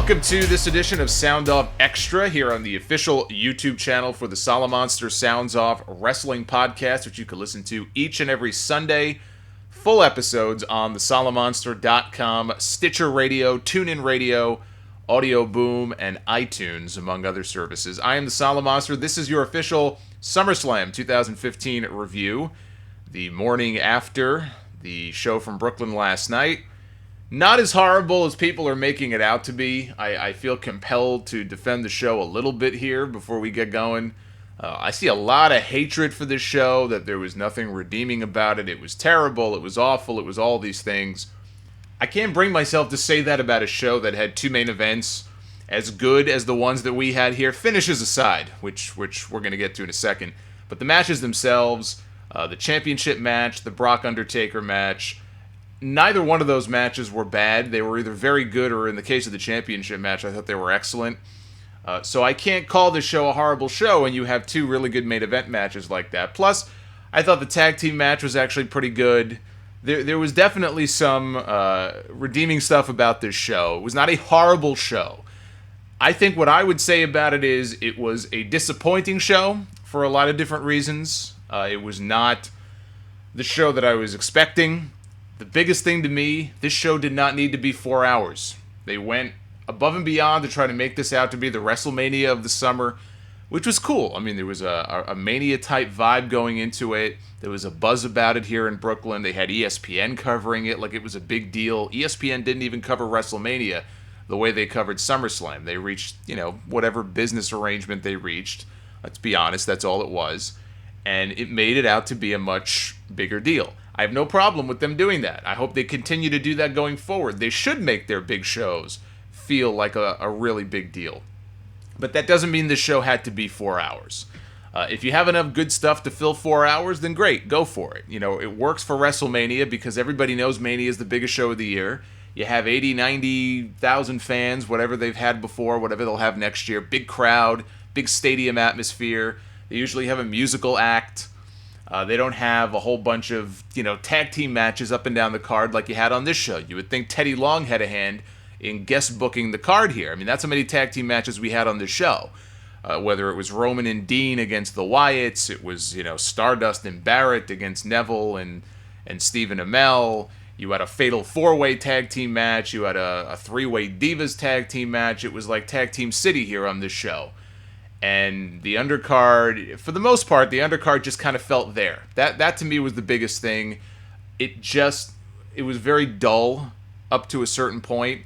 Welcome to this edition of Sound Off Extra here on the official YouTube channel for the Solomonster Sounds Off wrestling podcast, which you can listen to each and every Sunday. Full episodes on the Solomonster.com, Stitcher Radio, TuneIn Radio, Audio Boom, and iTunes, among other services. I am the Solomonster. This is your official SummerSlam 2015 review. The morning after the show from Brooklyn last night. Not as horrible as people are making it out to be. I feel compelled to defend the show a little bit here before we get going. I see a lot of hatred for this show, that there was nothing redeeming about it. It was terrible, it was awful, it was all these things. I can't bring myself to say that about a show that had two main events as good as the ones that we had here, finishes aside, which we're going to get to in a second. But the matches themselves, the championship match, the Brock Undertaker match, neither one of those matches were bad. They were either very good, or in the case of the championship match, I thought they were excellent. So I can't call this show a horrible show when you have two really good main event matches like that. Plus, I thought the tag team match was actually pretty good. There was definitely some redeeming stuff about this show. It was not a horrible show. I think what I would say about it is it was a disappointing show for a lot of different reasons. It was not the show that I was expecting. The biggest thing to me, this show did not need to be 4 hours. They went above and beyond to try to make this out to be the WrestleMania of the summer, which was cool. I mean, there was a Mania-type vibe going into it. There was a buzz about it here in Brooklyn. They had ESPN covering it like it was a big deal. ESPN didn't even cover WrestleMania the way they covered SummerSlam. They reached, whatever business arrangement they reached. Let's be honest, that's all it was. And it made it out to be a much bigger deal. I have no problem with them doing that. I hope they continue to do that going forward. They should make their big shows feel like a really big deal. But that doesn't mean this show had to be 4 hours. If you have enough good stuff to fill 4 hours, then great, go for it. It works for WrestleMania because everybody knows Mania is the biggest show of the year. You have 80, 90,000 fans, whatever they've had before, whatever they'll have next year. Big crowd, big stadium atmosphere. They usually have a musical act. They don't have a whole bunch of, tag team matches up and down the card like you had on this show. You would think Teddy Long had a hand in guest booking the card here. I mean, that's how many tag team matches we had on this show. Whether it was Roman and Dean against the Wyatts, it was, Stardust and Barrett against Neville and Stephen Amell. You had a fatal four-way tag team match. You had a three-way Divas tag team match. It was like Tag Team City here on this show. And the undercard, for the most part, the undercard just kind of felt there. That to me was the biggest thing. It was very dull up to a certain point,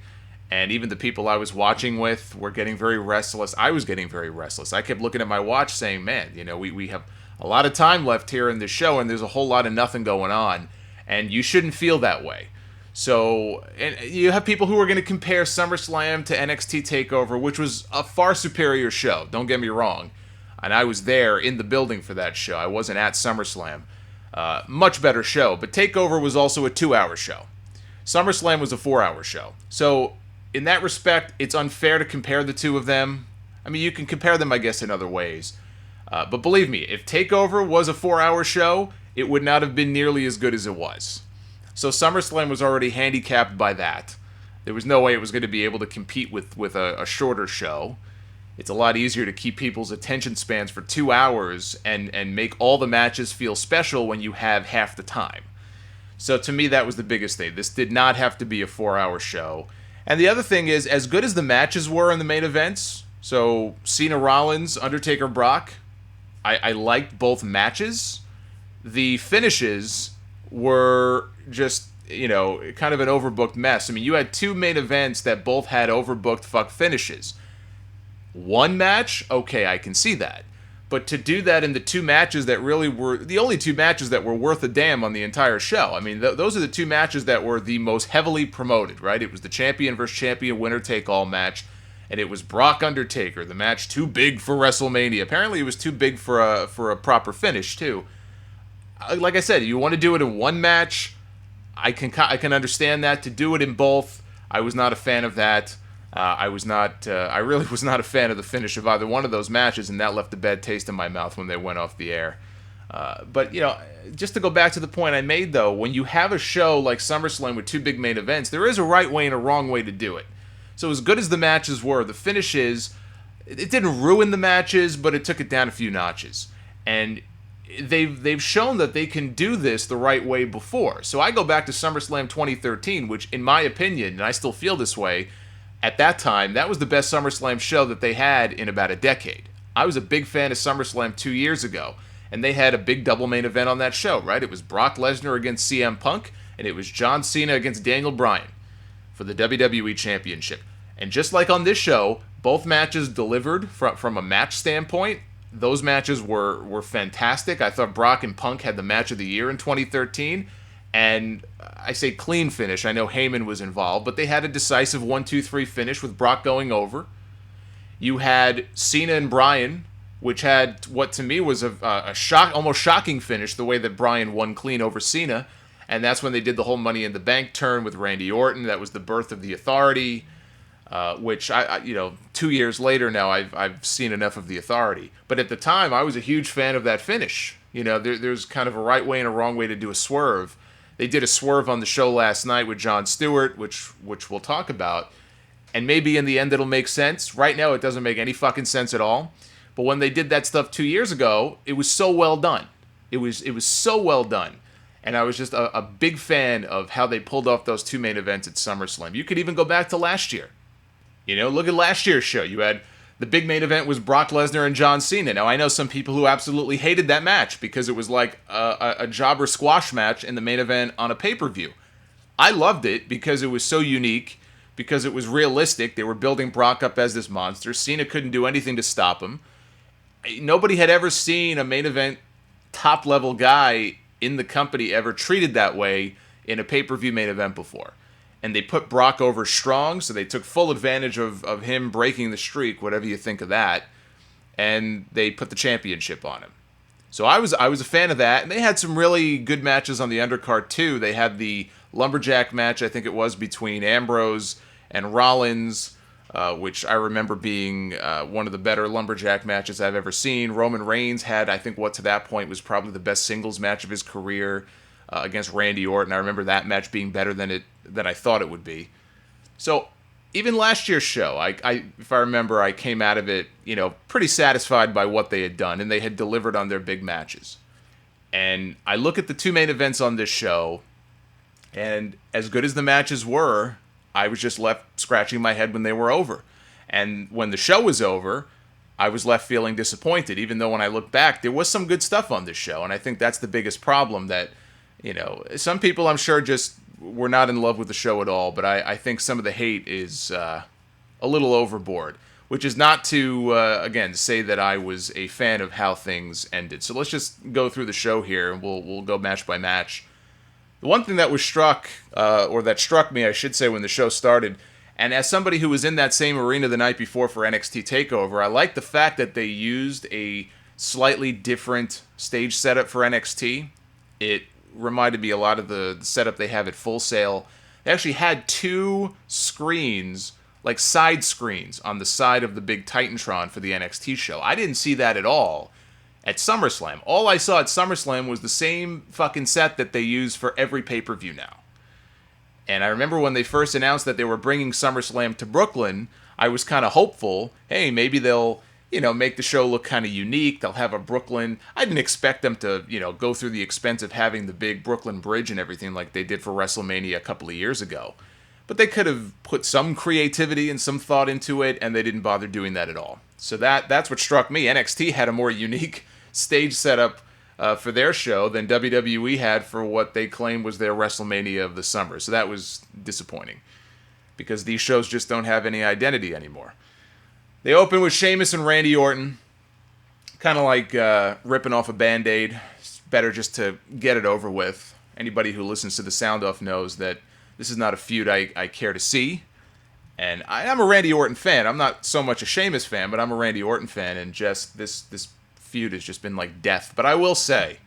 and even the people I was watching with were getting very restless. I was getting very restless. I kept looking at my watch saying, man, we have a lot of time left here in this show, and there's a whole lot of nothing going on, and you shouldn't feel that way. So, and you have people who are going to compare SummerSlam to NXT TakeOver, which was a far superior show, don't get me wrong. And I was there in the building for that show. I wasn't at SummerSlam. Much better show, but TakeOver was also a 2-hour show. SummerSlam was a 4-hour show. So, in that respect, it's unfair to compare the two of them. I mean, you can compare them, I guess, in other ways. But believe me, if TakeOver was a 4-hour show, it would not have been nearly as good as it was. So SummerSlam was already handicapped by that. There was no way it was going to be able to compete with a shorter show. It's a lot easier to keep people's attention spans for 2 hours and make all the matches feel special when you have half the time. So to me, that was the biggest thing. This did not have to be a 4-hour show. And the other thing is, as good as the matches were in the main events, so Cena Rollins, Undertaker Brock, I liked both matches. The finishes were just, kind of an overbooked mess. I mean, you had two main events that both had overbooked fuck finishes. One match, okay, I can see that. But to do that in the two matches that really were the only two matches that were worth a damn on the entire show. I mean, those are the two matches that were the most heavily promoted, right? It was the champion versus champion winner-take-all match, and it was Brock Undertaker, the match too big for WrestleMania. Apparently, it was too big for a proper finish, too. Like I said, you want to do it in one match, I can understand that. To do it in both, I was not a fan of that. I really was not a fan of the finish of either one of those matches, and that left a bad taste in my mouth when they went off the air. But, just to go back to the point I made, though, when you have a show like SummerSlam with two big main events, there is a right way and a wrong way to do it. So as good as the matches were, the finishes, it didn't ruin the matches, but it took it down a few notches. And they've shown that they can do this the right way before. So I go back to SummerSlam 2013, which in my opinion, and I still feel this way, at that time, that was the best SummerSlam show that they had in about a decade. I was a big fan of SummerSlam 2 years ago, and they had a big double main event on that show, right? It was Brock Lesnar against CM Punk, and it was John Cena against Daniel Bryan for the WWE Championship. And just like on this show, both matches delivered from a match standpoint. Those matches were fantastic. I thought Brock and Punk had the match of the year in 2013. And I say clean finish. I know Heyman was involved, but they had a decisive 1-2-3 finish with Brock going over. You had Cena and Bryan, which had what to me was a almost shocking finish, the way that Bryan won clean over Cena. And that's when they did the whole Money in the Bank turn with Randy Orton. That was the birth of the Authority. Which I 2 years later now, I've seen enough of the Authority. But at the time, I was a huge fan of that finish. There's kind of a right way and a wrong way to do a swerve. They did a swerve on the show last night with Jon Stewart, which we'll talk about. And maybe in the end it'll make sense. Right now, it doesn't make any fucking sense at all. But when they did that stuff 2 years ago, it was so well done. It was so well done. And I was just a big fan of how they pulled off those two main events at SummerSlam. You could even go back to last year. Look at last year's show. You had the big main event was Brock Lesnar and John Cena. Now, I know some people who absolutely hated that match because it was like a jobber squash match in the main event on a pay-per-view. I loved it because it was so unique, because it was realistic. They were building Brock up as this monster. Cena couldn't do anything to stop him. Nobody had ever seen a main event top-level guy in the company ever treated that way in a pay-per-view main event before. And they put Brock over strong, so they took full advantage of him breaking the streak, whatever you think of that, and they put the championship on him. So I was a fan of that, and they had some really good matches on the undercard too. They had the lumberjack match, I think it was, between Ambrose and Rollins, which I remember being one of the better lumberjack matches I've ever seen. Roman Reigns had, I think, what to that point was probably the best singles match of his career against Randy Orton. I remember that match being better than I thought it would be. So even last year's show, if I remember, I came out of it, pretty satisfied by what they had done, and they had delivered on their big matches. And I look at the two main events on this show, and as good as the matches were, I was just left scratching my head when they were over. And when the show was over, I was left feeling disappointed, even though when I look back, there was some good stuff on this show. And I think that's the biggest problem that, some people I'm sure just were not in love with the show at all, but I think some of the hate is a little overboard, which is not to, again, say that I was a fan of how things ended. So let's just go through the show here, and we'll go match by match. The one thing that was struck me, I should say, when the show started, and as somebody who was in that same arena the night before for NXT TakeOver, I like the fact that they used a slightly different stage setup for NXT. It reminded me a lot of the setup they have at Full Sail. They actually had two screens, like side screens, on the side of the big Titantron for the NXT show. I didn't see that at all at SummerSlam. All I saw at SummerSlam was the same fucking set that they use for every pay-per-view now. And I remember when they first announced that they were bringing SummerSlam to Brooklyn, I was kind of hopeful, hey, maybe they'll make the show look kind of unique. They'll have a Brooklyn. I didn't expect them to, go through the expense of having the big Brooklyn Bridge and everything like they did for WrestleMania a couple of years ago. But they could have put some creativity and some thought into it, and they didn't bother doing that at all. So that's what struck me. NXT had a more unique stage setup for their show than WWE had for what they claimed was their WrestleMania of the summer. So that was disappointing, because these shows just don't have any identity anymore. They open with Sheamus and Randy Orton, kind of like ripping off a Band-Aid. It's better just to get it over with. Anybody who listens to the Sound Off knows that this is not a feud I care to see. And I'm a Randy Orton fan. I'm not so much a Sheamus fan, but I'm a Randy Orton fan, and just this feud has just been like death. But I will say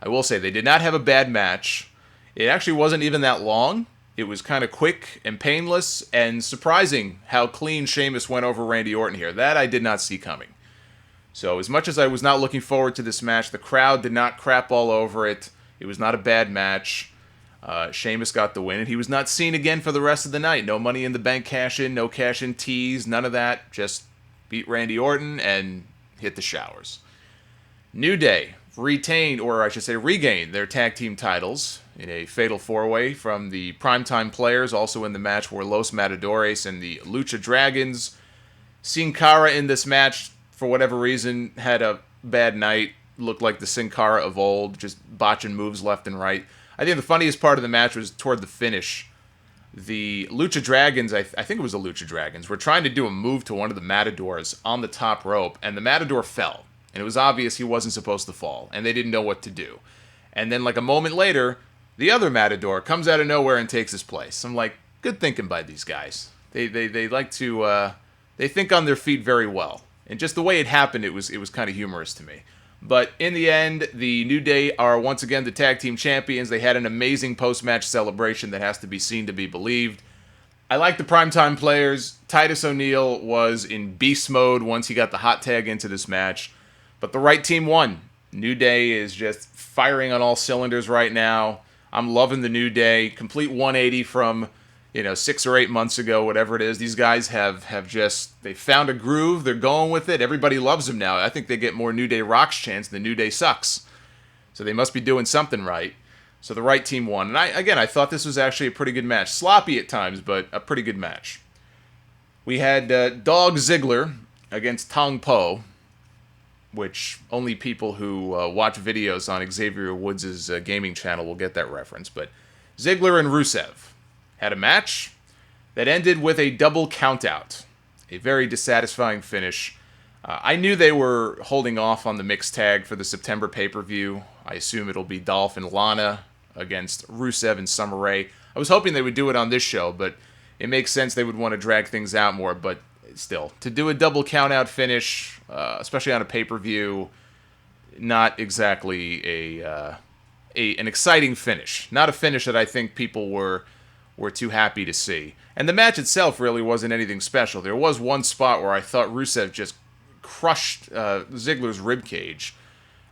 they did not have a bad match. It actually wasn't even that long. It was kind of quick and painless, and surprising how clean Sheamus went over Randy Orton here. That I did not see coming. So as much as I was not looking forward to this match, the crowd did not crap all over it. It was not a bad match. Sheamus got the win, and he was not seen again for the rest of the night. No Money in the Bank cash-in, no cash-in tease, none of that. Just beat Randy Orton and hit the showers. New Day retained, or I should say regained, their tag team titles in a fatal four-way from the Primetime Players. Also in the match were Los Matadores and the Lucha Dragons. Sin Cara in this match, for whatever reason, had a bad night. Looked like the Sin Cara of old, just botching moves left and right. I think the funniest part of the match was toward the finish. The Lucha Dragons, I think it was the Lucha Dragons, were trying to do a move to one of the Matadors on the top rope, and the Matador fell. And it was obvious he wasn't supposed to fall, and they didn't know what to do. And then, like a moment later, the other Matador comes out of nowhere and takes his place. I'm like, good thinking by these guys. They like to, they think on their feet very well. And just the way it happened, it was kind of humorous to me. But in the end, the New Day are once again the tag team champions. They had an amazing post-match celebration that has to be seen to be believed. I like the Primetime Players. Titus O'Neil was in beast mode once he got the hot tag into this match. But the right team won. New Day is just firing on all cylinders right now. I'm loving the New Day. Complete 180 from, 6 or 8 months ago, whatever it is. These guys have just, they found a groove. They're going with it. Everybody loves them now. I think they get more New Day rocks chants than New Day sucks. So they must be doing something right. So the right team won. And I thought this was actually a pretty good match. Sloppy at times, but a pretty good match. We had Dog Ziggler against Tong Po, which only people who watch videos on Xavier Woods' gaming channel will get that reference. But Ziggler and Rusev had a match that ended with a double countout. A very dissatisfying finish. I knew they were holding off on the mixed tag for the September pay-per-view. I assume it'll be Dolph and Lana against Rusev and Summer Rae. I was hoping they would do it on this show, but it makes sense they would want to drag things out more. But still, to do a double countout finish, especially on a pay-per-view, not exactly an exciting finish. Not a finish that I think people were too happy to see. And the match itself really wasn't anything special. There was one spot where I thought Rusev just crushed Ziggler's ribcage.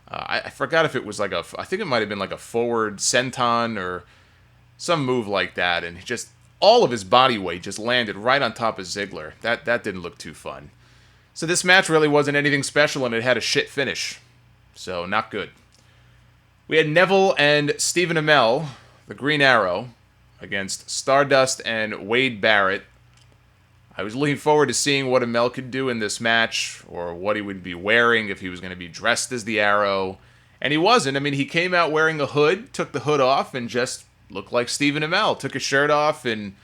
I forgot if it was I think it might have been like a forward senton or some move like that, and just all of his body weight just landed right on top of Ziggler. That didn't look too fun. So this match really wasn't anything special, and it had a shit finish. So not good. We had Neville and Stephen Amell, the Green Arrow, against Stardust and Wade Barrett. I was looking forward to seeing what Amell could do in this match, or what he would be wearing, if he was going to be dressed as the Arrow. And he wasn't. I mean, he came out wearing a hood, took the hood off, and just looked like Stephen Amell. Took his shirt off and,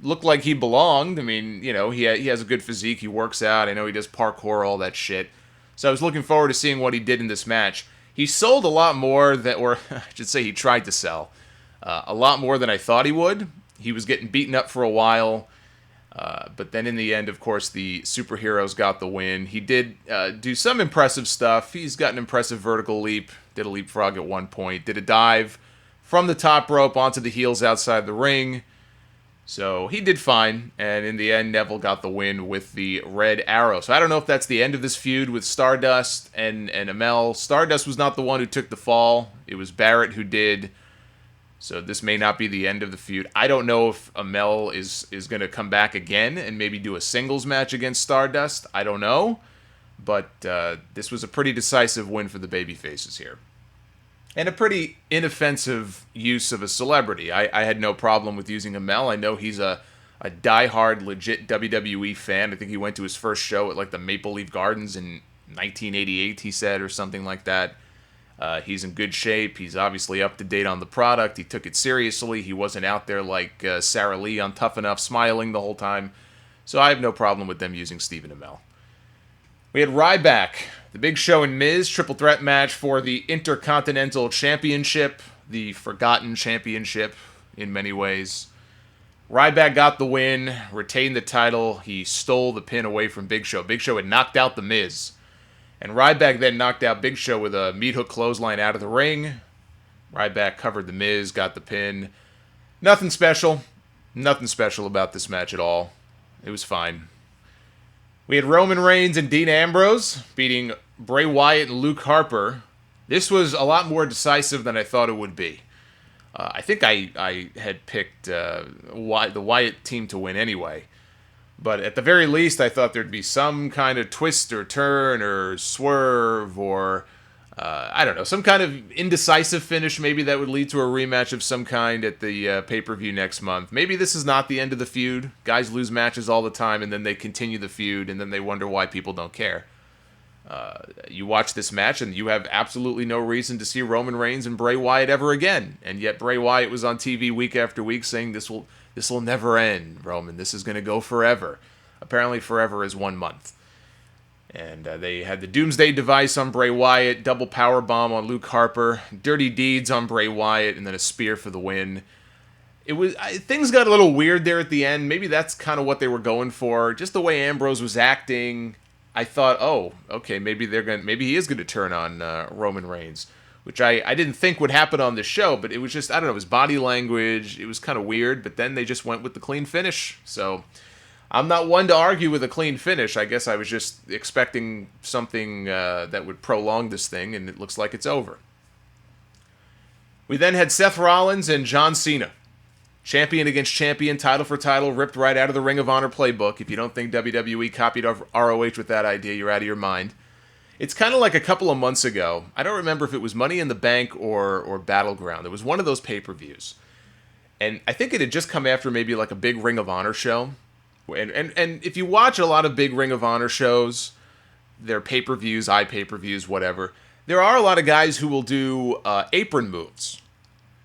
looked like he belonged. I mean, he has a good physique. He works out. I know he does parkour, all that shit. So I was looking forward to seeing what he did in this match. He sold a lot more or I should say he tried to sell a lot more than I thought he would. He was getting beaten up for a while. But then in the end, of course, the superheroes got the win. He did do some impressive stuff. He's got an impressive vertical leap. Did a leapfrog at one point. Did a dive from the top rope onto the heels outside the ring. So he did fine. And in the end, Neville got the win with the Red Arrow. So I don't know if that's the end of this feud with Stardust and Amell. Stardust was not the one who took the fall. It was Barrett who did. So this may not be the end of the feud. I don't know if Amell is going to come back again and maybe do a singles match against Stardust. I don't know. But this was a pretty decisive win for the babyfaces here. And a pretty inoffensive use of a celebrity. I had no problem with using Amell. I know he's a diehard, legit WWE fan. I think he went to his first show at the Maple Leaf Gardens in 1988, he said, or something like that. He's in good shape. He's obviously up to date on the product. He took it seriously. He wasn't out there like Sarah Lee on Tough Enough smiling the whole time. So I have no problem with them using Stephen Amell. We had Ryback, the Big Show and Miz, triple threat match for the Intercontinental Championship, the forgotten championship in many ways. Ryback got the win, retained the title. He stole the pin away from Big Show. Big Show had knocked out the Miz. And Ryback then knocked out Big Show with a meat hook clothesline out of the ring. Ryback covered the Miz, got the pin. Nothing special. Nothing special about this match at all. It was fine. We had Roman Reigns and Dean Ambrose beating Bray Wyatt and Luke Harper. This was a lot more decisive than I thought it would be. I think I had picked the Wyatt team to win anyway. But at the very least, I thought there'd be some kind of twist or turn or swerve or, I don't know, some kind of indecisive finish maybe that would lead to a rematch of some kind at the pay-per-view next month. Maybe this is not the end of the feud. Guys lose matches all the time, and then they continue the feud, and then they wonder why people don't care. You watch this match, and you have absolutely no reason to see Roman Reigns and Bray Wyatt ever again. And yet Bray Wyatt was on TV week after week saying this will never end, Roman. This is going to go forever. Apparently forever is 1 month. And they had the Doomsday Device on Bray Wyatt, double power bomb on Luke Harper, Dirty Deeds on Bray Wyatt, and then a spear for the win. Things got a little weird there at the end. Maybe that's kind of what they were going for. Just the way Ambrose was acting, I thought, oh, okay, maybe he is gonna turn on Roman Reigns, which I didn't think would happen on this show, but it was just, I don't know, his body language, it was kind of weird, but then they just went with the clean finish. So I'm not one to argue with a clean finish. I guess I was just expecting something that would prolong this thing, and it looks like it's over. We then had Seth Rollins and John Cena. Champion against champion, title for title, ripped right out of the Ring of Honor playbook. If you don't think WWE copied ROH with that idea, you're out of your mind. It's kind of like a couple of months ago. I don't remember if it was Money in the Bank or Battleground. It was one of those pay-per-views. And I think it had just come after maybe like a big Ring of Honor show. And if you watch a lot of big Ring of Honor shows, their pay-per-views, iPay-per-views, whatever, there are a lot of guys who will do apron moves.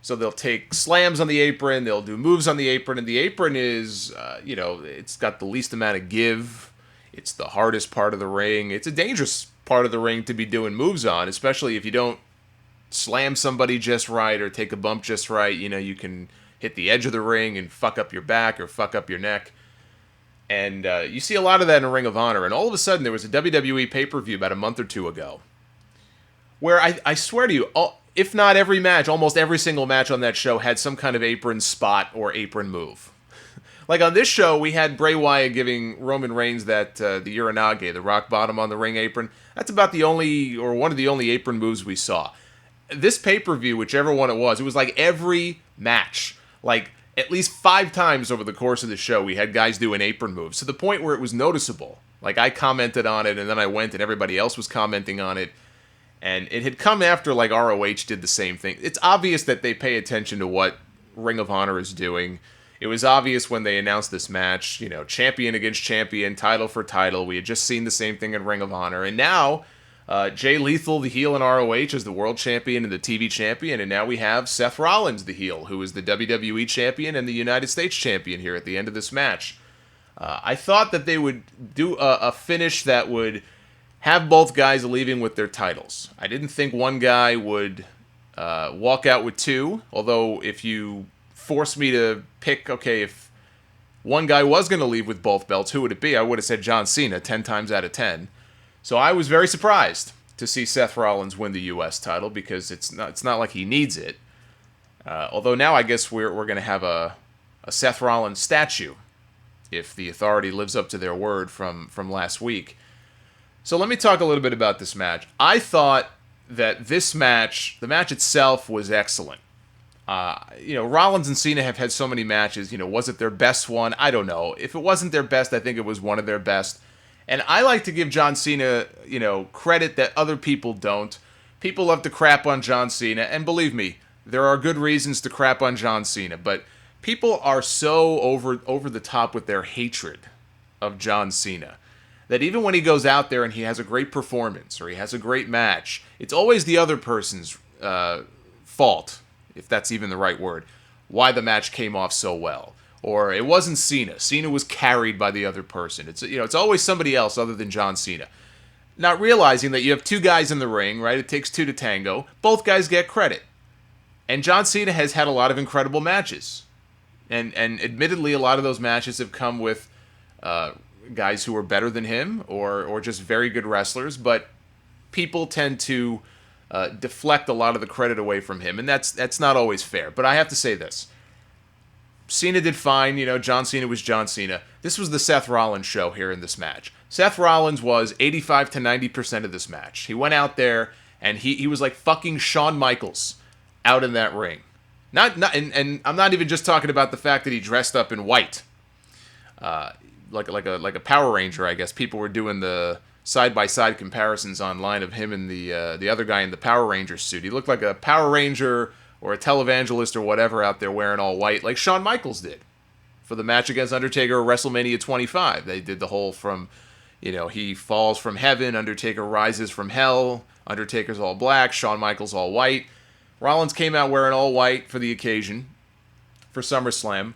So they'll take slams on the apron, they'll do moves on the apron, and the apron is, it's got the least amount of give. It's the hardest part of the ring. It's a dangerous part of the ring to be doing moves on, especially if you don't slam somebody just right or take a bump just right. You can hit the edge of the ring and fuck up your back or fuck up your neck. And you see a lot of that in Ring of Honor. And all of a sudden, there was a WWE pay-per-view about a month or two ago where I swear to you, if not every match, almost every single match on that show had some kind of apron spot or apron move. Like on this show, we had Bray Wyatt giving Roman Reigns that the Uranage, the rock bottom on the ring apron. That's about the only, or one of the only apron moves we saw. This pay-per-view, whichever one it was like every match. Like at least 5 times over the course of the show, we had guys doing apron moves to the point where it was noticeable. Like I commented on it, and then I went and everybody else was commenting on it. And it had come after like ROH did the same thing. It's obvious that they pay attention to what Ring of Honor is doing. It was obvious when they announced this match, champion against champion, title for title. We had just seen the same thing in Ring of Honor. And now, Jay Lethal, the heel in ROH, is the world champion and the TV champion. And now we have Seth Rollins, the heel, who is the WWE champion and the United States champion here at the end of this match. I thought that they would do a finish that would have both guys leaving with their titles. I didn't think one guy would walk out with 2, although if you force me to pick, okay, if one guy was going to leave with both belts, who would it be? I would have said John Cena 10 times out of 10. So I was very surprised to see Seth Rollins win the U.S. title because it's not like he needs it. Although now I guess we're going to have a Seth Rollins statue if the Authority lives up to their word from last week. So let me talk a little bit about this match. I thought that this match, the match itself, was excellent. Rollins and Cena have had so many matches. Was it their best one? I don't know. If it wasn't their best, I think it was one of their best. And I like to give John Cena, credit that other people don't. People love to crap on John Cena, and believe me, there are good reasons to crap on John Cena, but people are so over the top with their hatred of John Cena that even when he goes out there and he has a great performance or he has a great match, it's always the other person's fault, if that's even the right word, why the match came off so well. Or it wasn't Cena. Cena was carried by the other person. It's always somebody else other than John Cena. Not realizing that you have 2 guys in the ring, right? It takes 2 to tango. Both guys get credit. And John Cena has had a lot of incredible matches. And admittedly, a lot of those matches have come with guys who are better than him or just very good wrestlers, but people tend to deflect a lot of the credit away from him, and that's not always fair. But I have to say this. Cena did fine, John Cena was John Cena. This was the Seth Rollins show here in this match. Seth Rollins was 85 to 90% of this match. He went out there, and he was like fucking Shawn Michaels out in that ring. And I'm not even just talking about the fact that he dressed up in white, like a Power Ranger. I guess people were doing the side by side comparisons online of him and the other guy in the Power Ranger suit. He looked like a Power Ranger or a televangelist or whatever out there wearing all white, like Shawn Michaels did for the match against Undertaker at WrestleMania 25. They did the whole from, he falls from heaven, Undertaker rises from hell, Undertaker's all black, Shawn Michaels all white. Rollins came out wearing all white for the occasion, for SummerSlam.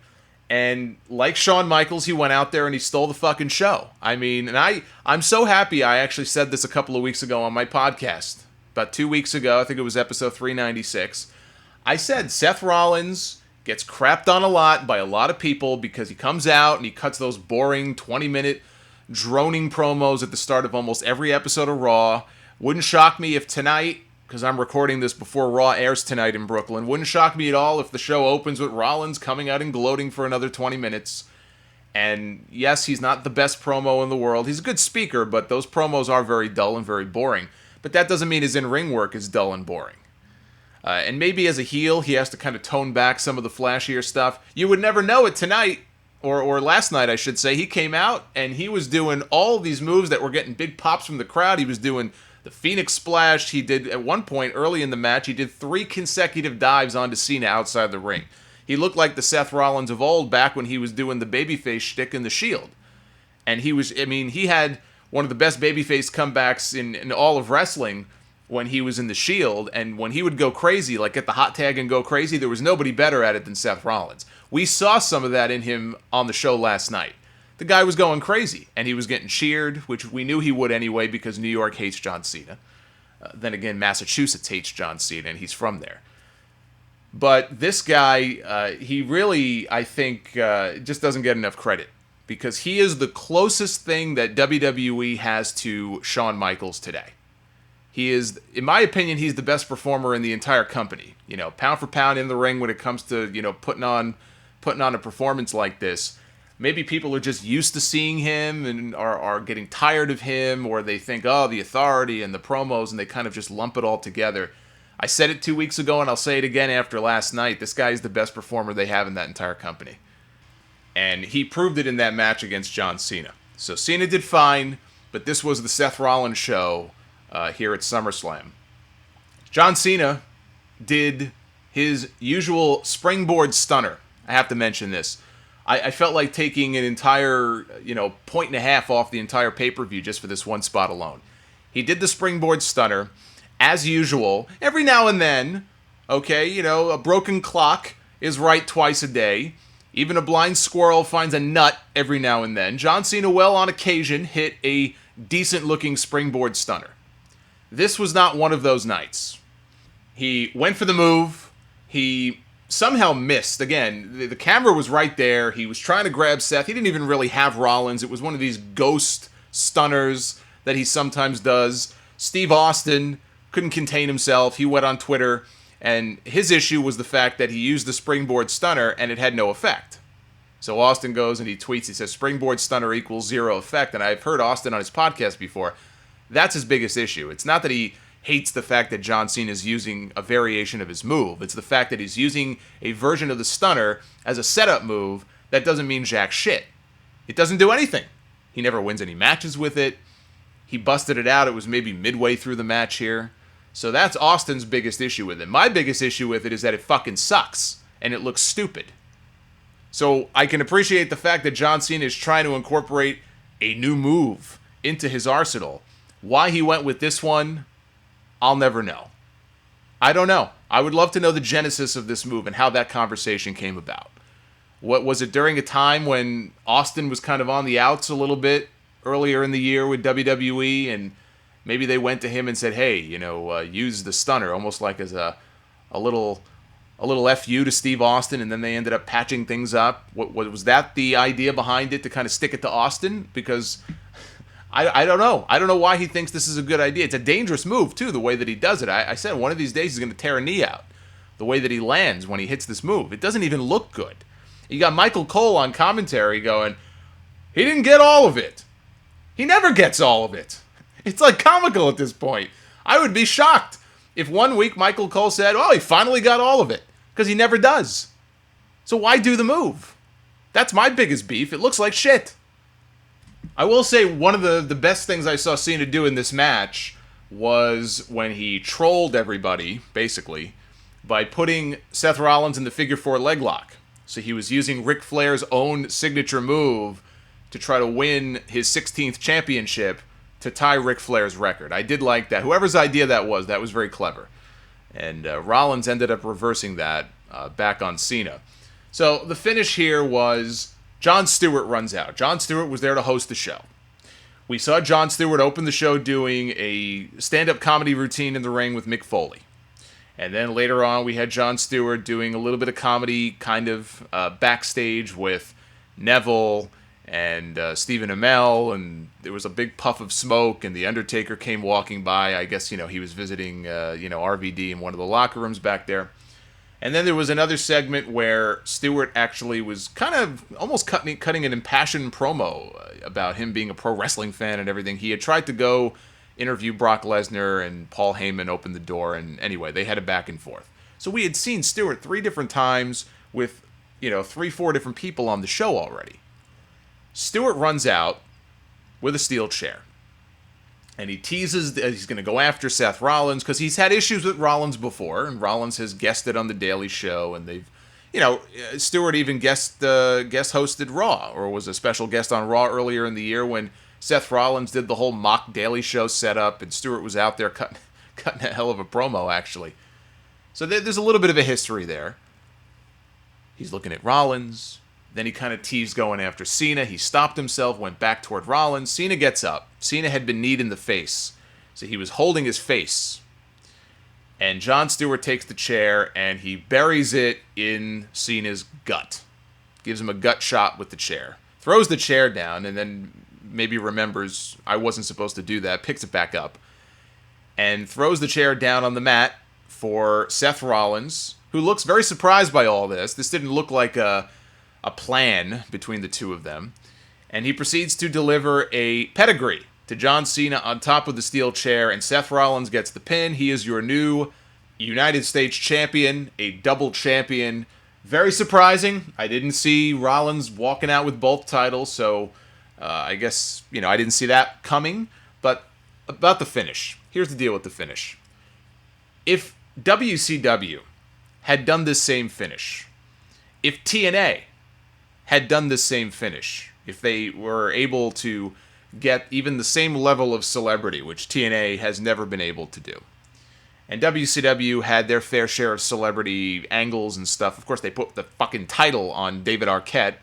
And like Shawn Michaels, he went out there and he stole the fucking show. I mean, and I'm so happy. I actually said this a couple of weeks ago on my podcast. About 2 weeks ago, I think it was episode 396. I said Seth Rollins gets crapped on a lot by a lot of people because he comes out and he cuts those boring 20-minute droning promos at the start of almost every episode of Raw. Wouldn't shock me if tonight, because I'm recording this before Raw airs tonight in Brooklyn, wouldn't shock me at all if the show opens with Rollins coming out and gloating for another 20 minutes. And yes, he's not the best promo in the world. He's a good speaker, but those promos are very dull and very boring. But that doesn't mean his in-ring work is dull and boring. And maybe as a heel, he has to kind of tone back some of the flashier stuff. You would never know it tonight, or last night, I should say. He came out, and he was doing all these moves that were getting big pops from the crowd. He was doing the Phoenix Splash. He did, at one point early in the match, he did 3 consecutive dives onto Cena outside the ring. He looked like the Seth Rollins of old back when he was doing the babyface shtick in the Shield. And he had one of the best babyface comebacks in all of wrestling when he was in the Shield, and when he would go crazy, like get the hot tag and go crazy, there was nobody better at it than Seth Rollins. We saw some of that in him on the show last night. The guy was going crazy, and he was getting cheered, which we knew he would anyway because New York hates John Cena. Then again, Massachusetts hates John Cena, and he's from there. But this guy, he really, I think, just doesn't get enough credit because he is the closest thing that WWE has to Shawn Michaels today. He is, in my opinion, he's the best performer in the entire company. Pound for pound in the ring when it comes to, putting on a performance like this. Maybe people are just used to seeing him and are getting tired of him, or they think, oh, the authority and the promos, and they kind of just lump it all together. I said it 2 weeks ago, and I'll say it again after last night. This guy is the best performer they have in that entire company. And he proved it in that match against John Cena. So Cena did fine, but this was the Seth Rollins show here at SummerSlam. John Cena did his usual springboard stunner. I have to mention this. I felt like taking an entire, point and a half off the entire pay-per-view just for this one spot alone. He did the springboard stunner, as usual, every now and then. Okay, a broken clock is right twice a day. Even a blind squirrel finds a nut every now and then. John Cena will, on occasion, hit a decent-looking springboard stunner. This was not one of those nights. He went for the move. He somehow missed. Again, the camera was right there. He was trying to grab Seth. He didn't even really have Rollins. It was one of these ghost stunners that he sometimes does. Steve Austin couldn't contain himself. He went on Twitter, and his issue was the fact that he used the springboard stunner, and it had no effect. So Austin goes and he tweets, he says, springboard stunner equals 0 effect. And I've heard Austin on his podcast before. That's his biggest issue. It's not that he hates the fact that John Cena is using a variation of his move. It's the fact that he's using a version of the stunner as a setup move that doesn't mean jack shit. It doesn't do anything. He never wins any matches with it. He busted it out. It was maybe midway through the match here. So that's Austin's biggest issue with it. My biggest issue with it is that it fucking sucks, and it looks stupid. So I can appreciate the fact that John Cena is trying to incorporate a new move into his arsenal. Why he went with this one, I'll never know. I don't know. I would love to know the genesis of this move and how that conversation came about. What was it during a time when Austin was kind of on the outs a little bit earlier in the year with WWE, and maybe they went to him and said, hey, use the stunner, almost like as a little FU to Steve Austin, and then they ended up patching things up. What was that the idea behind it, to kind of stick it to Austin? Because I don't know. I don't know why he thinks this is a good idea. It's a dangerous move, too, the way that he does it. I said one of these days he's going to tear a knee out. The way that he lands when he hits this move. It doesn't even look good. You got Michael Cole on commentary going, he didn't get all of it. He never gets all of it. It's like comical at this point. I would be shocked if one week Michael Cole said, oh, he finally got all of it. Because he never does. So why do the move? That's my biggest beef. It looks like shit. I will say one of the best things I saw Cena do in this match was when he trolled everybody, basically, by putting Seth Rollins in the figure 4 leg lock. So he was using Ric Flair's own signature move to try to win his 16th championship to tie Ric Flair's record. I did like that. Whoever's idea that was very clever. And Rollins ended up reversing that back on Cena. So the finish here was Jon Stewart runs out. Jon Stewart was there to host the show. We saw Jon Stewart open the show doing a stand-up comedy routine in the ring with Mick Foley. And then later on, we had Jon Stewart doing a little bit of comedy kind of backstage with Neville and Stephen Amell, and there was a big puff of smoke, and the Undertaker came walking by. I guess, he was visiting, RVD in one of the locker rooms back there. And then there was another segment where Stewart actually was kind of almost cutting an impassioned promo about him being a pro wrestling fan and everything. He had tried to go interview Brock Lesnar, and Paul Heyman opened the door, and anyway, they had a back and forth. So we had seen Stewart 3 different times with, 3-4 different people on the show already. Stewart runs out with a steel chair. And he teases that he's going to go after Seth Rollins because he's had issues with Rollins before, and Rollins has guested on The Daily Show, and they've, Stewart even guest hosted Raw, or was a special guest on Raw earlier in the year when Seth Rollins did the whole mock Daily Show setup, and Stewart was out there cutting a hell of a promo, actually. So there's a little bit of a history there. He's looking at Rollins. Then he kind of teased going after Cena. He stopped himself, went back toward Rollins. Cena gets up. Cena had been kneed in the face, so he was holding his face. And Jon Stewart takes the chair, and he buries it in Cena's gut. Gives him a gut shot with the chair. Throws the chair down, and then maybe remembers I wasn't supposed to do that. Picks it back up. And throws the chair down on the mat for Seth Rollins, who looks very surprised by all this. This didn't look like a plan between the two of them. And he proceeds to deliver a pedigree to John Cena on top of the steel chair, and Seth Rollins gets the pin. He is your new United States champion, a double champion. Very surprising. I didn't see Rollins walking out with both titles, so I guess, I didn't see that coming. But about the finish. Here's the deal with the finish. If WCW had done this same finish, if TNA had done the same finish, if they were able to get even the same level of celebrity, which TNA has never been able to do, and WCW had their fair share of celebrity angles and stuff. Of course, they put the fucking title on David Arquette,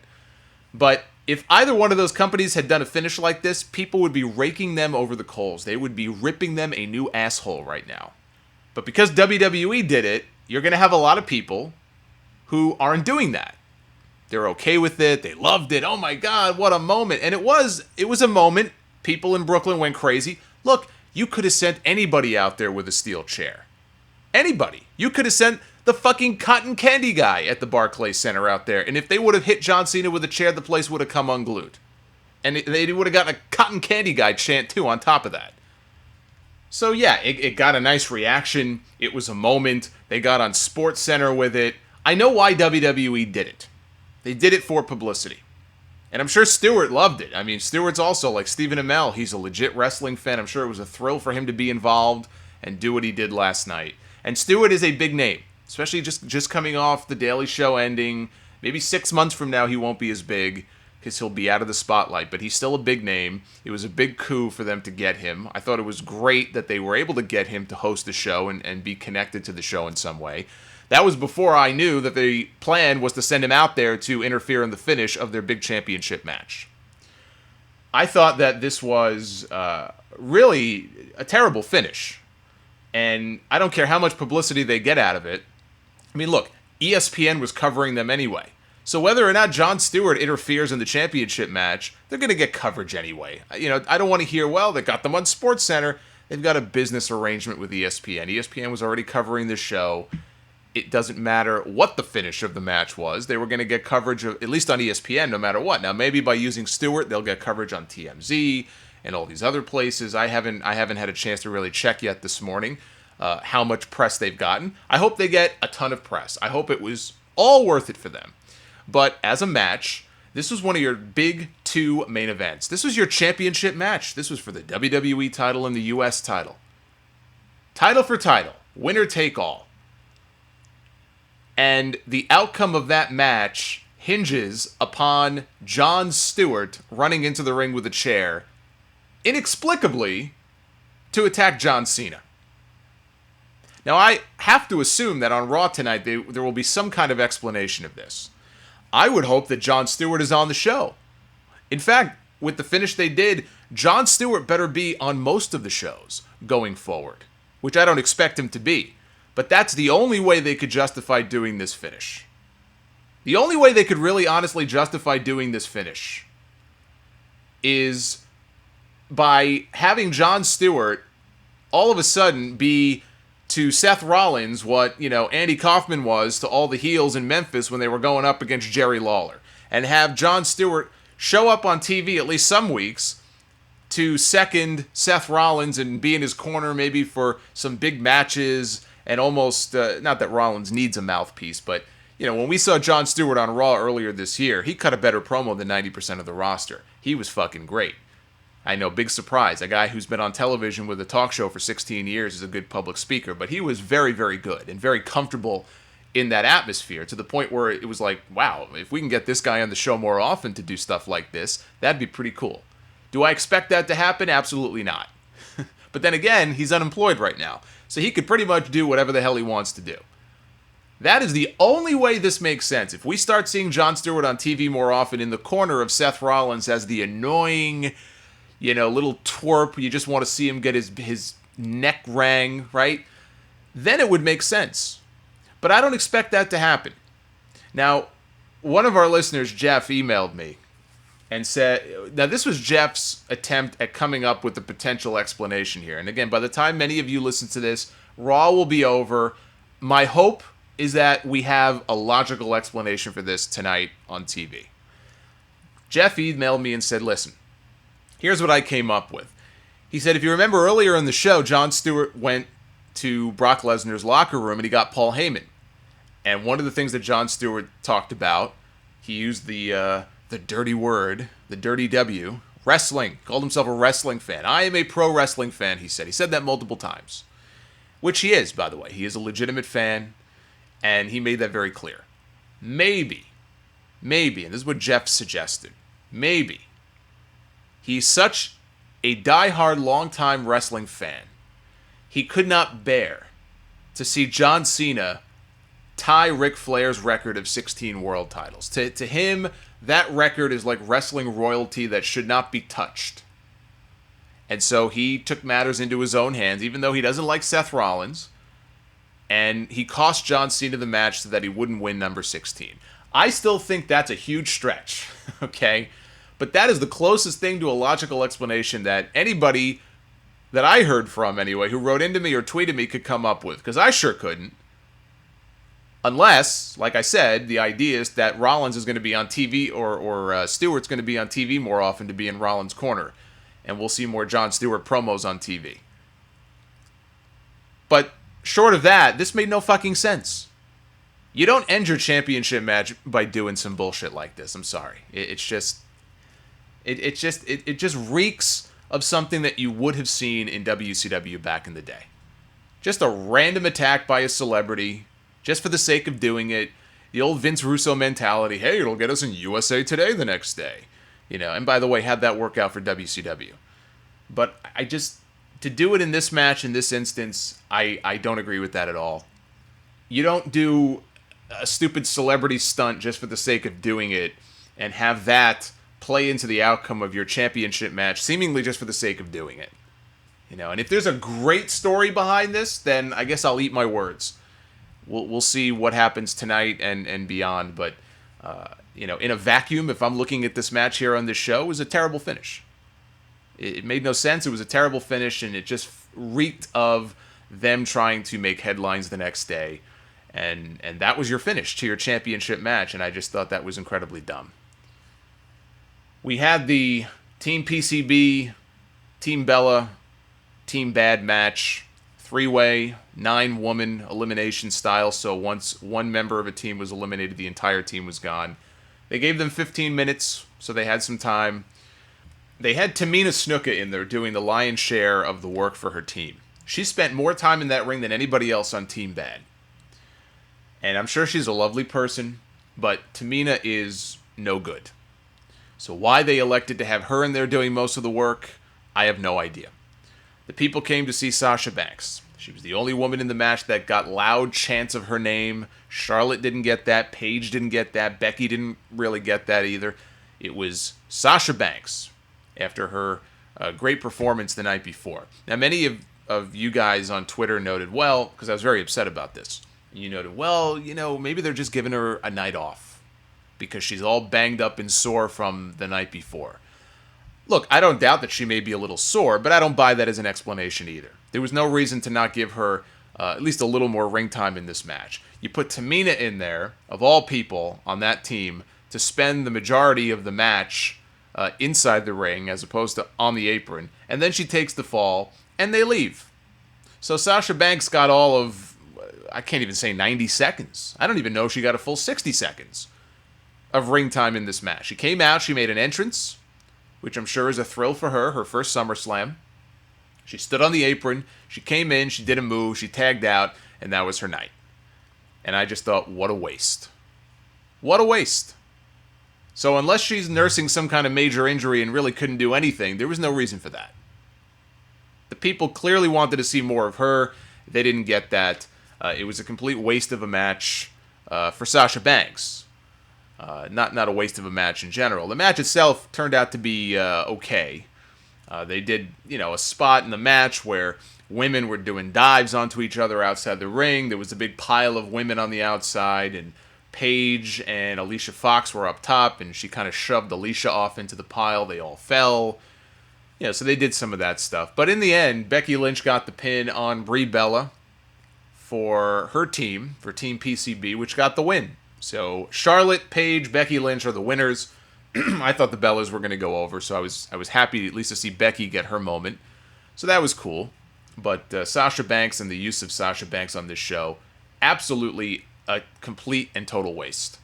but if either one of those companies had done a finish like this, people would be raking them over the coals. They would be ripping them a new asshole right now. But because WWE did it, you're going to have a lot of people who aren't doing that. They're okay with it. They loved it. Oh my God, what a moment. And it was a moment. People in Brooklyn went crazy. Look, you could have sent anybody out there with a steel chair. Anybody. You could have sent the fucking cotton candy guy at the Barclays Center out there. And if they would have hit John Cena with a chair, the place would have come unglued. And they would have gotten a cotton candy guy chant too on top of that. So yeah, it got a nice reaction. It was a moment. They got on Sports Center with it. I know why WWE did it. They did it for publicity. And I'm sure Stewart loved it. I mean, Stewart's also like Stephen Amell. He's a legit wrestling fan. I'm sure it was a thrill for him to be involved and do what he did last night. And Stewart is a big name, especially just coming off the Daily Show ending. Maybe 6 months from now he won't be as big because he'll be out of the spotlight. But he's still a big name. It was a big coup for them to get him. I thought it was great that they were able to get him to host the show and be connected to the show in some way. That was before I knew that the plan was to send him out there to interfere in the finish of their big championship match. I thought that this was really a terrible finish. And I don't care how much publicity they get out of it. I mean, look, ESPN was covering them anyway. So whether or not Jon Stewart interferes in the championship match, they're going to get coverage anyway. I don't want to hear, well, they got them on SportsCenter. They've got a business arrangement with ESPN. ESPN was already covering the show. It doesn't matter what the finish of the match was. They were going to get coverage, at least on ESPN, no matter what. Now, maybe by using Stewart, they'll get coverage on TMZ and all these other places. I haven't had a chance to really check yet this morning. how much press they've gotten. I hope they get a ton of press. I hope it was all worth it for them. But as a match, this was one of your big two main events. This was your championship match. This was for the WWE title and the US title. Title for title. Winner take all. And the outcome of that match hinges upon Jon Stewart running into the ring with a chair, inexplicably, to attack John Cena. Now, I have to assume that on Raw tonight, there will be some kind of explanation of this. I would hope that Jon Stewart is on the show. In fact, with the finish they did, Jon Stewart better be on most of the shows going forward, which I don't expect him to be. But that's the only way they could justify doing this finish. The only way they could really honestly justify doing this finish is by having Jon Stewart all of a sudden be to Seth Rollins what, Andy Kaufman was to all the heels in Memphis when they were going up against Jerry Lawler. And have Jon Stewart show up on TV at least some weeks to second Seth Rollins and be in his corner maybe for some big matches and almost, not that Rollins needs a mouthpiece, but, when we saw Jon Stewart on Raw earlier this year, he cut a better promo than 90% of the roster. He was fucking great. I know, big surprise. A guy who's been on television with a talk show for 16 years is a good public speaker, but he was very, very good and very comfortable in that atmosphere to the point where it was like, wow, if we can get this guy on the show more often to do stuff like this, that'd be pretty cool. Do I expect that to happen? Absolutely not. But then again, he's unemployed right now, so he could pretty much do whatever the hell he wants to do. That is the only way this makes sense. If we start seeing Jon Stewart on TV more often in the corner of Seth Rollins as the annoying, little twerp, you just want to see him get his neck rang, right? Then it would make sense. But I don't expect that to happen. Now, one of our listeners, Jeff, emailed me and said, now this was Jeff's attempt at coming up with a potential explanation here. And again, by the time many of you listen to this, Raw will be over. My hope is that we have a logical explanation for this tonight on TV. Jeff emailed me and said, listen, here's what I came up with. He said, if you remember earlier in the show, Jon Stewart went to Brock Lesnar's locker room and he got Paul Heyman. And one of the things that Jon Stewart talked about, he used the dirty word, the dirty W, wrestling. Called himself a wrestling fan. I am a pro wrestling fan, he said. He said that multiple times. Which he is, by the way. He is a legitimate fan, and he made that very clear. Maybe, and this is what Jeff suggested, maybe he's such a diehard, longtime wrestling fan, he could not bear to see John Cena tie Ric Flair's record of 16 world titles. To him, that record is like wrestling royalty that should not be touched. And so he took matters into his own hands, even though he doesn't like Seth Rollins, and he cost John Cena the match so that he wouldn't win number 16. I still think that's a huge stretch, okay? But that is the closest thing to a logical explanation that anybody that I heard from, anyway, who wrote into me or tweeted me could come up with, because I sure couldn't. Unless, like I said, the idea is that Rollins is going to be on TV or Stewart's going to be on TV more often to be in Rollins' corner. And we'll see more Jon Stewart promos on TV. But short of that, this made no fucking sense. You don't end your championship match by doing some bullshit like this. I'm sorry. It just reeks of something that you would have seen in WCW back in the day. Just a random attack by a celebrity, just for the sake of doing it. The old Vince Russo mentality, hey, it'll get us in USA Today the next day. And by the way, how'd that work out for WCW? But to do it in this match, in this instance, I don't agree with that at all. You don't do a stupid celebrity stunt just for the sake of doing it and have that play into the outcome of your championship match, seemingly just for the sake of doing it. And if there's a great story behind this, then I guess I'll eat my words. We'll see what happens tonight and beyond, but in a vacuum, if I'm looking at this match here on this show, it was a terrible finish. It made no sense. It was a terrible finish, and it just reeked of them trying to make headlines the next day. And that was your finish to your championship match, and I just thought that was incredibly dumb. We had the Team PCB, Team Bella, Team Bad match three-way, 9-woman elimination style, so once one member of a team was eliminated, the entire team was gone. They gave them 15 minutes, so they had some time. They had Tamina Snuka in there doing the lion's share of the work for her team. She spent more time in that ring than anybody else on Team Bad. And I'm sure she's a lovely person, but Tamina is no good. So why they elected to have her in there doing most of the work, I have no idea. The people came to see Sasha Banks. She was the only woman in the match that got loud chants of her name. Charlotte didn't get that. Paige didn't get that. Becky didn't really get that either. It was Sasha Banks after her great performance the night before. Now, many of you guys on Twitter noted, well, because I was very upset about this, you noted, well, maybe they're just giving her a night off because she's all banged up and sore from the night before. Look, I don't doubt that she may be a little sore, but I don't buy that as an explanation either. There was no reason to not give her at least a little more ring time in this match. You put Tamina in there, of all people on that team, to spend the majority of the match inside the ring as opposed to on the apron, and then she takes the fall, and they leave. So Sasha Banks got all of, I can't even say 90 seconds. I don't even know if she got a full 60 seconds of ring time in this match. She came out, she made an entrance, which I'm sure is a thrill for her first SummerSlam. She stood on the apron, she came in, she did a move, she tagged out, and that was her night. And I just thought, what a waste. What a waste. So unless she's nursing some kind of major injury and really couldn't do anything, there was no reason for that. The people clearly wanted to see more of her. They didn't get that. It was a complete waste of a match for Sasha Banks. Not a waste of a match in general. The match itself turned out to be okay. They did, a spot in the match where women were doing dives onto each other outside the ring. There was a big pile of women on the outside, and Paige and Alicia Fox were up top, and she kind of shoved Alicia off into the pile. They all fell. So they did some of that stuff. But in the end, Becky Lynch got the pin on Brie Bella for her team, for Team PCB, which got the win. So Charlotte, Paige, Becky Lynch are the winners. I thought the Bellas were going to go over, so I was happy at least to see Becky get her moment. So that was cool. But Sasha Banks and the use of Sasha Banks on this show, absolutely a complete and total waste.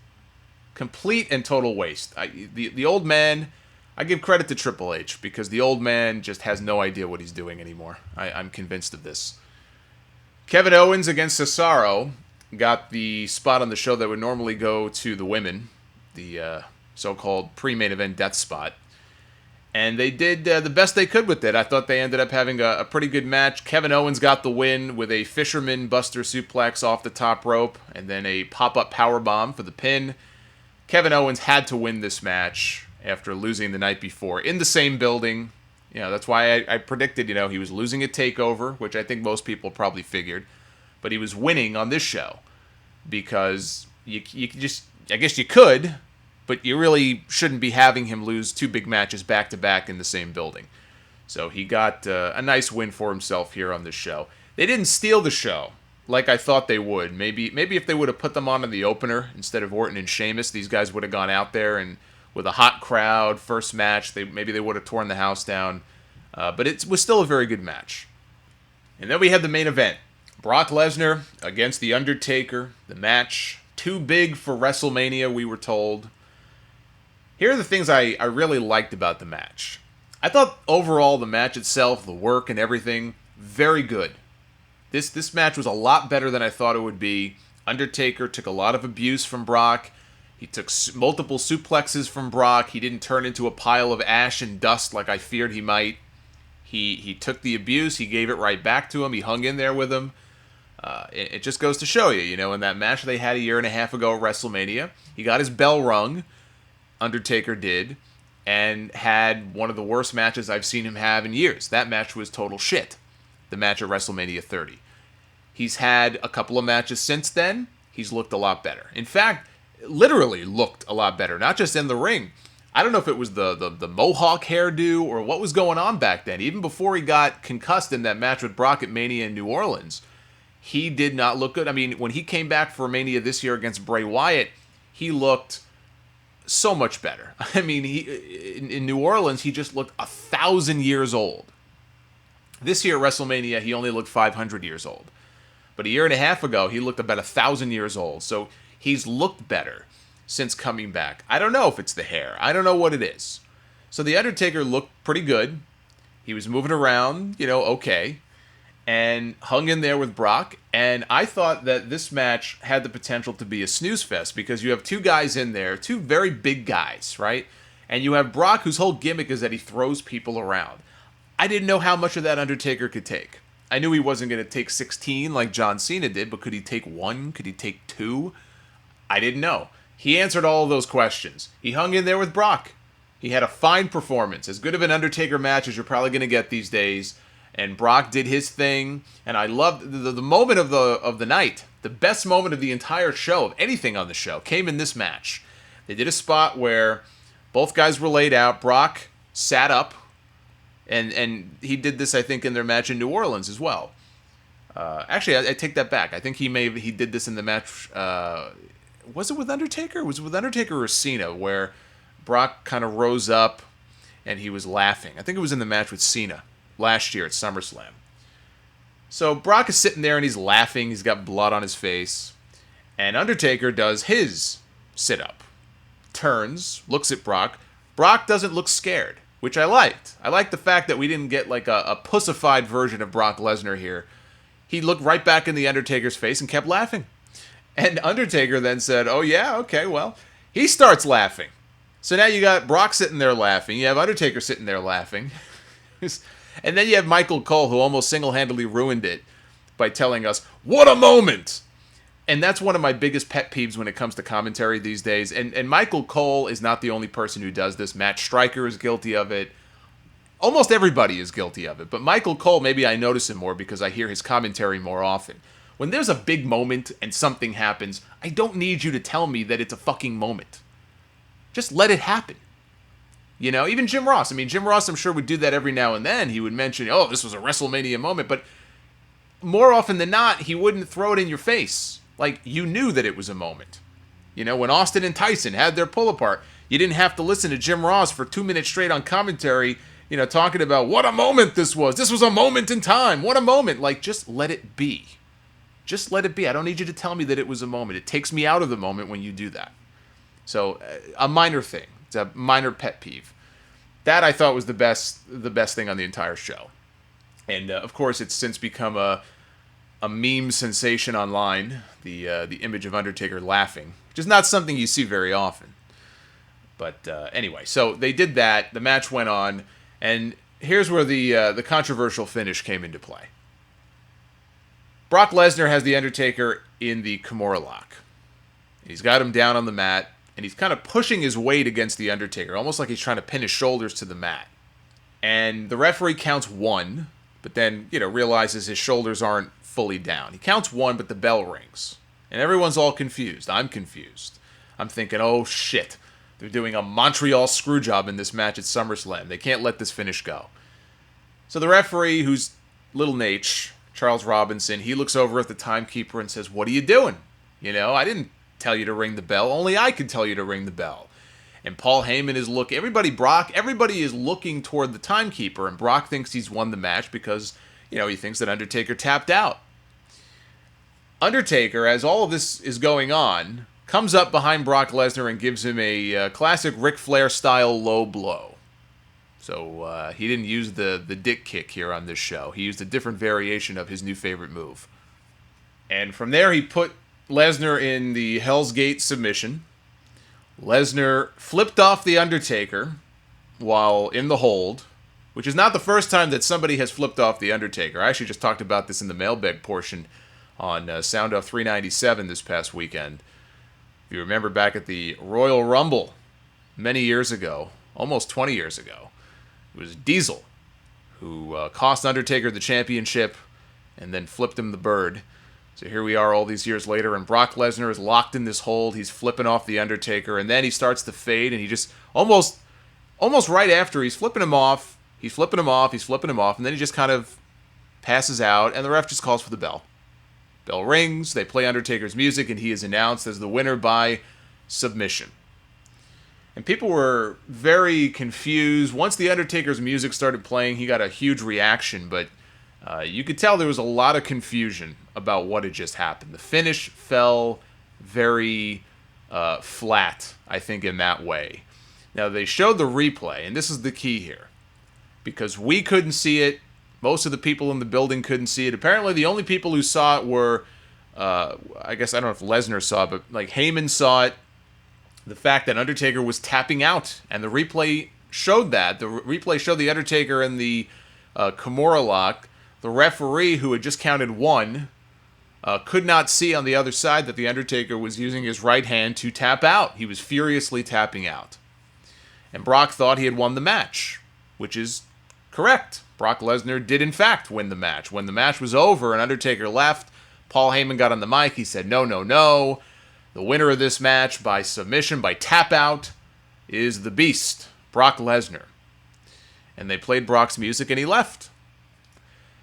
Complete and total waste. The old man, I give credit to Triple H because the old man just has no idea what he's doing anymore. I'm convinced of this. Kevin Owens against Cesaro got the spot on the show that would normally go to the women, the so-called pre-main event death spot. And they did the best they could with it. I thought they ended up having a pretty good match. Kevin Owens got the win with a fisherman buster suplex off the top rope and then a pop-up powerbomb for the pin. Kevin Owens had to win this match after losing the night before in the same building. That's why I predicted, he was losing a takeover, which I think most people probably figured. But he was winning on this show because you just, I guess you could, but you really shouldn't be having him lose two big matches back-to-back in the same building. So he got a nice win for himself here on this show. They didn't steal the show like I thought they would. Maybe if they would have put them on in the opener instead of Orton and Sheamus, these guys would have gone out there and with a hot crowd, first match, maybe they would have torn the house down. But it was still a very good match. And then we had the main event. Brock Lesnar against The Undertaker. The match, too big for WrestleMania, we were told. Here are the things I really liked about the match. I thought overall the match itself, the work and everything, very good. This match was a lot better than I thought it would be. Undertaker took a lot of abuse from Brock. He took multiple suplexes from Brock. He didn't turn into a pile of ash and dust like I feared he might. He took the abuse. He gave it right back to him. He hung in there with him. It just goes to show you, in that match they had a year and a half ago at WrestleMania, he got his bell rung, Undertaker did, and had one of the worst matches I've seen him have in years. That match was total shit, the match at WrestleMania 30. He's had a couple of matches since then. He's looked a lot better. In fact, literally looked a lot better, not just in the ring. I don't know if it was the mohawk hairdo or what was going on back then. Even before he got concussed in that match with Brock at Mania in New Orleans, he did not look good. I mean, when he came back for Mania this year against Bray Wyatt, he looked so much better. I mean, in New Orleans, he just looked 1,000 years old. This year at WrestleMania, he only looked 500 years old. But a year and a half ago, he looked about 1,000 years old. So he's looked better since coming back. I don't know if it's the hair. I don't know what it is. So The Undertaker looked pretty good. He was moving around, okay. And hung in there with Brock. And I thought that this match had the potential to be a snooze fest because you have two guys in there, two very big guys, right? And you have Brock, whose whole gimmick is that he throws people around. I didn't know how much of that Undertaker could take. I knew he wasn't going to take 16 like John Cena did, but could he take one? Could he take two? I didn't know. He answered all of those questions. He hung in there with Brock. He had a fine performance, as good of an Undertaker match as you're probably going to get these days. And Brock did his thing, and I loved the moment of the night. The best moment of the entire show, of anything on the show, came in this match. They did a spot where both guys were laid out. Brock sat up, and he did this, I think, in their match in New Orleans as well. Actually, I take that back. I think he did this in the match. Was it with Undertaker? Was it with Undertaker or Cena, where Brock kind of rose up and he was laughing? I think it was in the match with Cena last year at SummerSlam. So Brock is sitting there and he's laughing. He's got blood on his face. And Undertaker does his sit-up. Turns, looks at Brock. Brock doesn't look scared, which I liked. I liked the fact that we didn't get like a pussified version of Brock Lesnar here. He looked right back in the Undertaker's face and kept laughing. And Undertaker then said, oh yeah, okay, well. He starts laughing. So now you got Brock sitting there laughing. You have Undertaker sitting there laughing. And then you have Michael Cole, who almost single-handedly ruined it by telling us, what a moment! And that's one of my biggest pet peeves when it comes to commentary these days. And Michael Cole is not the only person who does this. Matt Stryker is guilty of it. Almost everybody is guilty of it. But Michael Cole, maybe I notice him more because I hear his commentary more often. When there's a big moment and something happens, I don't need you to tell me that it's a fucking moment. Just let it happen. Even Jim Ross. Jim Ross, I'm sure, would do that every now and then. He would mention, oh, this was a WrestleMania moment. But more often than not, he wouldn't throw it in your face. Like, you knew that it was a moment. When Austin and Tyson had their pull-apart, you didn't have to listen to Jim Ross for 2 minutes straight on commentary, talking about what a moment this was. This was a moment in time. What a moment. Like, just let it be. Just let it be. I don't need you to tell me that it was a moment. It takes me out of the moment when you do that. So, a minor thing. It's a minor pet peeve. That I thought was the best thing on the entire show. And of course, it's since become a meme sensation online. The image of Undertaker laughing, which is not something you see very often. But anyway, so they did that. The match went on, and here's where the controversial finish came into play. Brock Lesnar has the Undertaker in the Kimura lock. He's got him down on the mat. And he's kind of pushing his weight against the Undertaker, almost like he's trying to pin his shoulders to the mat. And the referee counts one, but then, realizes his shoulders aren't fully down. He counts one, but the bell rings. And everyone's all confused. I'm confused. I'm thinking, oh shit, they're doing a Montreal screwjob in this match at SummerSlam. They can't let this finish go. So the referee, who's Little Nate, Charles Robinson, he looks over at the timekeeper and says, what are you doing? I didn't tell you to ring the bell. Only I can tell you to ring the bell. And Paul Heyman is looking. Everybody is looking toward the timekeeper, and Brock thinks he's won the match because, he thinks that Undertaker tapped out. Undertaker, as all of this is going on, comes up behind Brock Lesnar and gives him a classic Ric Flair style low blow. So he didn't use the dick kick here on this show. He used a different variation of his new favorite move. And from there, he put Lesnar in the Hell's Gate submission. Lesnar flipped off the Undertaker while in the hold, which is not the first time that somebody has flipped off the Undertaker. I actually just talked about this in the mailbag portion on Sound Off 397 this past weekend. If you remember back at the Royal Rumble many years ago, almost 20 years ago, it was Diesel who cost Undertaker the championship and then flipped him the bird. So here we are all these years later, and Brock Lesnar is locked in this hold. He's flipping off the Undertaker, and then he starts to fade, and he just almost right after he's flipping him off, and then he just kind of passes out, and the ref just calls for the bell. Bell rings, they play Undertaker's music, and he is announced as the winner by submission. And people were very confused. Once the Undertaker's music started playing, he got a huge reaction, but You could tell there was a lot of confusion about what had just happened. The finish fell very flat, I think, in that way. Now, they showed the replay, and this is the key here. Because we couldn't see it, most of the people in the building couldn't see it. Apparently, the only people who saw it were, I guess, I don't know if Lesnar saw it, but like Heyman saw it. The fact that Undertaker was tapping out, and the replay showed that. The replay showed the Undertaker in the Kimura lock. The referee, who had just counted one, could not see on the other side that the Undertaker was using his right hand to tap out. He was furiously tapping out. And Brock thought he had won the match, which is correct. Brock Lesnar did, in fact, win the match. When the match was over and Undertaker left, Paul Heyman got on the mic. He said, no, no, no. The winner of this match by submission, by tap out, is the Beast, Brock Lesnar. And they played Brock's music and he left.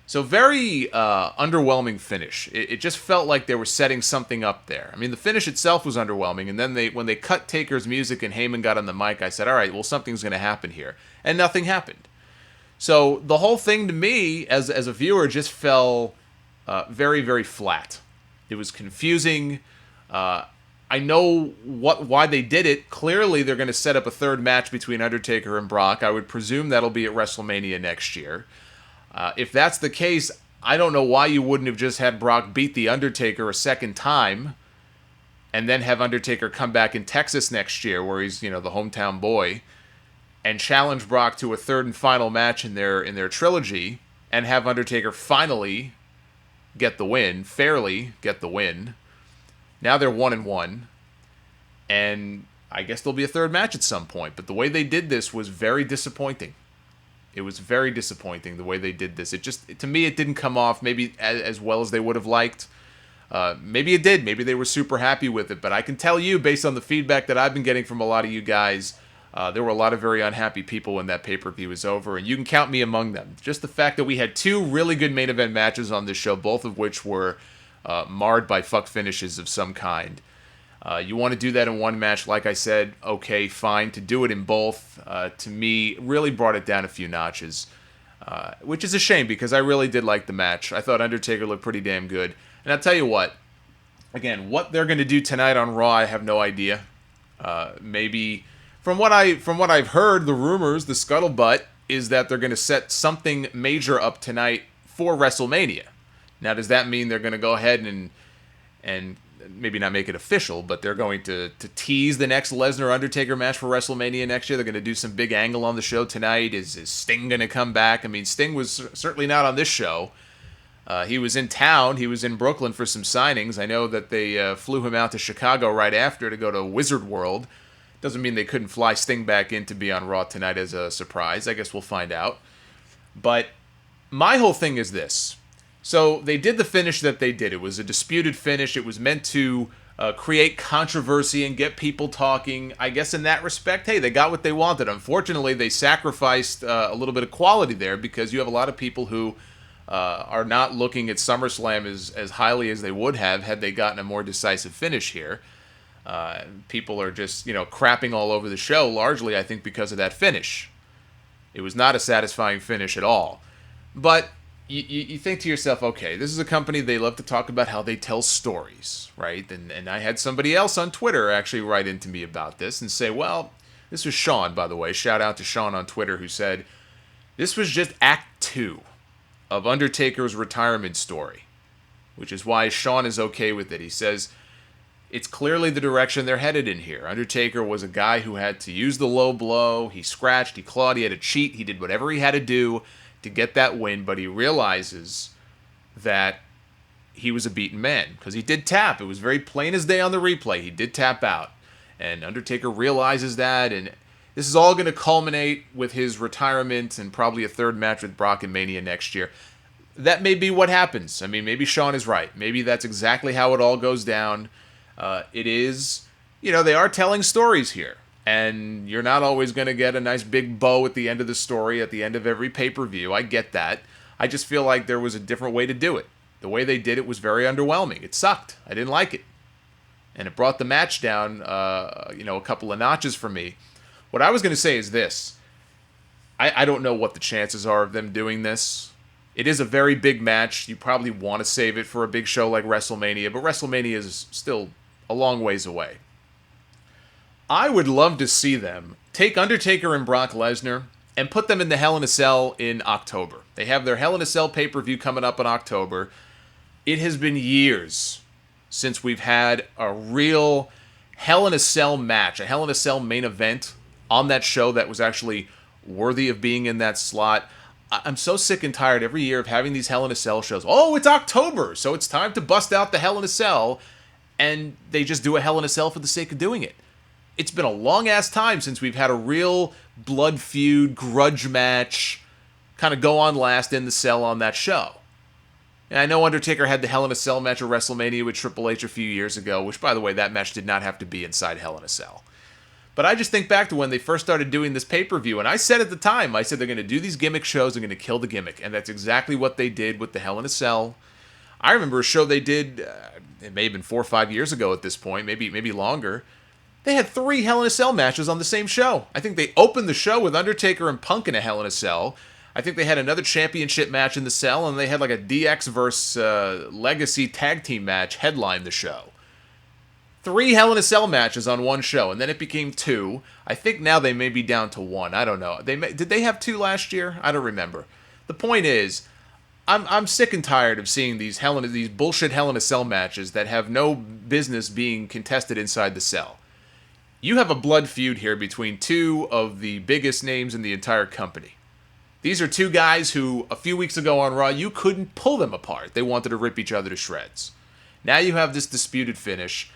So very underwhelming finish. It just felt like they were setting something up there. I mean, the finish itself was underwhelming, and then when they cut Taker's music and Heyman got on the mic, I said, all right, well, something's going to happen here. And nothing happened. So the whole thing to me, as a viewer, just fell very, very flat. It was confusing. I know why they did it. Clearly, they're going to set up a third match between Undertaker and Brock. I would presume that'll be at WrestleMania next year. If that's the case, I don't know why you wouldn't have just had Brock beat The Undertaker a second time and then have Undertaker come back in Texas next year where he's, the hometown boy, and challenge Brock to a third and final match in their trilogy and have Undertaker finally get the win, fairly get the win. Now they're 1-1, and I guess there'll be a third match at some point. But the way they did this was very disappointing. It was very disappointing the way they did this. To me, it didn't come off maybe as well as they would have liked. Maybe it did. Maybe they were super happy with it. But I can tell you, based on the feedback that I've been getting from a lot of you guys, there were a lot of very unhappy people when that pay-per-view was over, and you can count me among them. Just the fact that we had two really good main event matches on this show, both of which were marred by fuck finishes of some kind. You want to do that in one match, like I said, okay, fine. To do it in both, to me, really brought it down a few notches, which is a shame because I really did like the match. I thought Undertaker looked pretty damn good. And I'll tell you what, again, what they're going to do tonight on Raw, I have no idea. Maybe, from what I've heard, the rumors, the scuttlebutt, is that they're going to set something major up tonight for WrestleMania. Now, does that mean they're going to go ahead and maybe not make it official, but they're going to tease the next Lesnar-Undertaker match for WrestleMania next year? They're going to do some big angle on the show tonight. Is Sting going to come back? I mean, Sting was certainly not on this show. He was in town. He was in Brooklyn for some signings. I know that they flew him out to Chicago right after to go to Wizard World. Doesn't mean they couldn't fly Sting back in to be on Raw tonight as a surprise. I guess we'll find out. But my whole thing is this. So they did the finish that they did. It was a disputed finish. It was meant to create controversy and get people talking. I guess in that respect, hey, they got what they wanted. Unfortunately, they sacrificed a little bit of quality there because you have a lot of people who are not looking at SummerSlam as highly as they would have had they gotten a more decisive finish here. People are just, crapping all over the show, largely, I think, because of that finish. It was not a satisfying finish at all. But you think to yourself, okay, this is a company, they love to talk about how they tell stories, right? And I had somebody else on Twitter actually write into me about this and say, well, this was Sean, by the way. Shout out to Sean on Twitter, who said, this was just Act 2 of Undertaker's retirement story, which is why Sean is okay with it. He says, it's clearly the direction they're headed in here. Undertaker was a guy who had to use the low blow. He scratched, he clawed, he had to cheat, he did whatever he had to do to get that win, but he realizes that he was a beaten man because he did tap. It was very plain as day on the replay. He did tap out, and Undertaker realizes that, and this is all going to culminate with his retirement and probably a third match with Brock in Mania next year. That may be what happens. I mean, maybe Sean is right. Maybe that's exactly how it all goes down. It is, they are telling stories here. And you're not always going to get a nice big bow at the end of the story, at the end of every pay-per-view. I get that. I just feel like there was a different way to do it. The way they did it was very underwhelming. It sucked. I didn't like it. And it brought the match down, a couple of notches for me. What I was going to say is this. I don't know what the chances are of them doing this. It is a very big match. You probably want to save it for a big show like WrestleMania, but WrestleMania is still a long ways away. I would love to see them take Undertaker and Brock Lesnar and put them in the Hell in a Cell in October. They have their Hell in a Cell pay-per-view coming up in October. It has been years since we've had a real Hell in a Cell match, a Hell in a Cell main event on that show that was actually worthy of being in that slot. I'm so sick and tired every year of having these Hell in a Cell shows. Oh, it's October, so it's time to bust out the Hell in a Cell, and they just do a Hell in a Cell for the sake of doing it. It's been a long-ass time since we've had a real blood feud, grudge match, kind of go on last in the cell on that show. And I know Undertaker had the Hell in a Cell match at WrestleMania with Triple H a few years ago, which, by the way, that match did not have to be inside Hell in a Cell. But I just think back to when they first started doing this pay-per-view, and I said at the time, I said they're going to do these gimmick shows, they're going to kill the gimmick, and that's exactly what they did with the Hell in a Cell. I remember a show they did, it may have been 4 or 5 years ago at this point, maybe longer. They had 3 Hell in a Cell matches on the same show. I think they opened the show with Undertaker and Punk in a Hell in a Cell. I think they had another championship match in the Cell, and they had like a DX versus Legacy tag team match headline the show. 3 Hell in a Cell matches on one show, and then it became 2. I think now they may be down to 1. I don't know. Did they have 2 last year? I don't remember. The point is, I'm sick and tired of seeing these bullshit Hell in a Cell matches that have no business being contested inside the Cell. You have a blood feud here between 2 of the biggest names in the entire company. These are 2 guys who, a few weeks ago on Raw, you couldn't pull them apart. They wanted to rip each other to shreds. Now you have this disputed finish.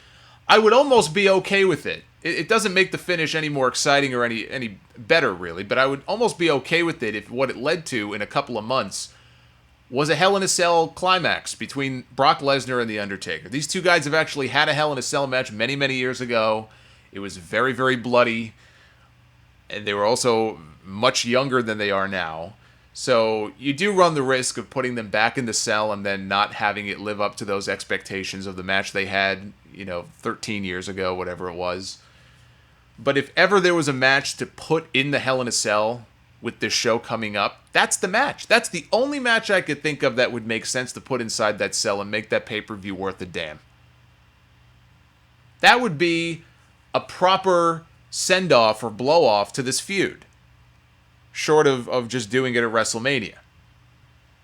I would almost be okay with it. It doesn't make the finish any more exciting or any better, really, but I would almost be okay with it if what it led to in a couple of months was a Hell in a Cell climax between Brock Lesnar and The Undertaker. These 2 guys have actually had a Hell in a Cell match many, many years ago. It was very, very bloody, and they were also much younger than they are now. So you do run the risk of putting them back in the Cell and then not having it live up to those expectations of the match they had, 13 years ago, whatever it was. But if ever there was a match to put in the Hell in a Cell with this show coming up, that's the match. That's the only match I could think of that would make sense to put inside that Cell and make that pay-per-view worth a damn. That would be a proper send-off or blow-off to this feud, short of just doing it at WrestleMania.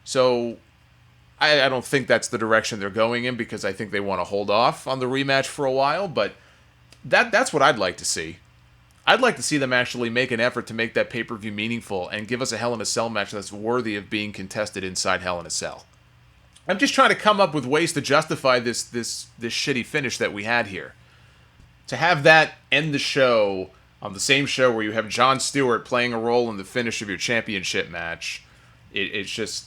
So I don't think that's the direction they're going in, because I think they want to hold off on the rematch for a while, but that's what I'd like to see. I'd like to see them actually make an effort to make that pay-per-view meaningful and give us a Hell in a Cell match that's worthy of being contested inside Hell in a Cell. I'm just trying to come up with ways to justify this shitty finish that we had here. To have that end the show on the same show where you have Jon Stewart playing a role in the finish of your championship match, it's just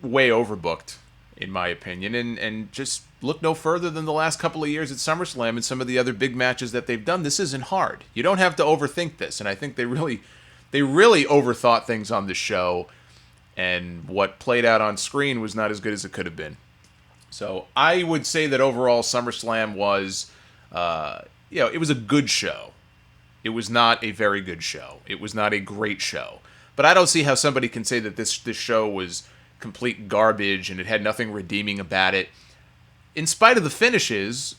way overbooked, in my opinion. And just look no further than the last couple of years at SummerSlam and some of the other big matches that they've done. This isn't hard. You don't have to overthink this. And I think they really overthought things on this show. And what played out on screen was not as good as it could have been. So I would say that overall SummerSlam was, it was a good show. It was not a very good show. It was not a great show. But I don't see how somebody can say that this show was complete garbage and it had nothing redeeming about it. In spite of the finishes,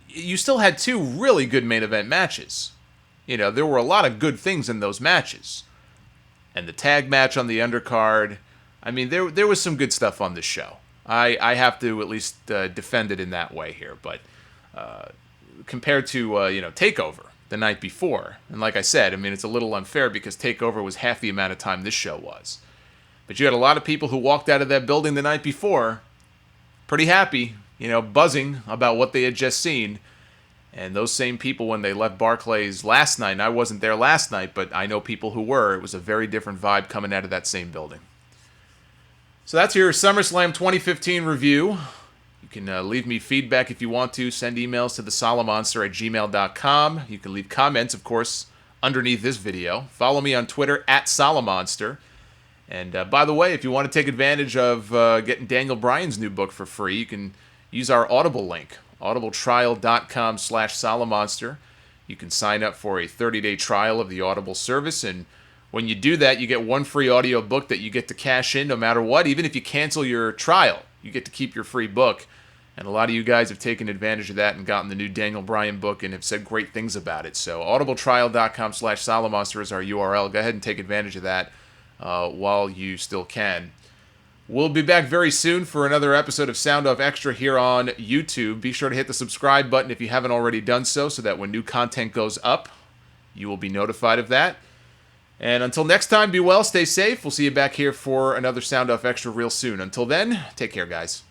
you still had 2 really good main event matches. There were a lot of good things in those matches. And the tag match on the undercard, I mean, there was some good stuff on this show. I have to at least defend it in that way here. But compared to, TakeOver the night before, and like I said, I mean, it's a little unfair because TakeOver was half the amount of time this show was. But you had a lot of people who walked out of that building the night before pretty happy, buzzing about what they had just seen. And those same people, when they left Barclays last night, and I wasn't there last night, but I know people who were, it was a very different vibe coming out of that same building. So that's your SummerSlam 2015 review. You can leave me feedback if you want to. Send emails to thesolomonster@gmail.com. You can leave comments, of course, underneath this video. Follow me on Twitter @Solomonster. And by the way, if you want to take advantage of getting Daniel Bryan's new book for free, you can use our Audible link, audibletrial.com/Solomonster. You can sign up for a 30-day trial of the Audible service, and When you do that, you get one free audio book that you get to cash in no matter what. Even if you cancel your trial, you get to keep your free book. And a lot of you guys have taken advantage of that and gotten the new Daniel Bryan book and have said great things about it. So audibletrial.com/Solomonster is our URL. Go ahead and take advantage of that while you still can. We'll be back very soon for another episode of Sound Off Extra here on YouTube. Be sure to hit the subscribe button if you haven't already done so that when new content goes up, you will be notified of that. And until next time, be well, stay safe. We'll see you back here for another Sound Off Extra real soon. Until then, take care, guys.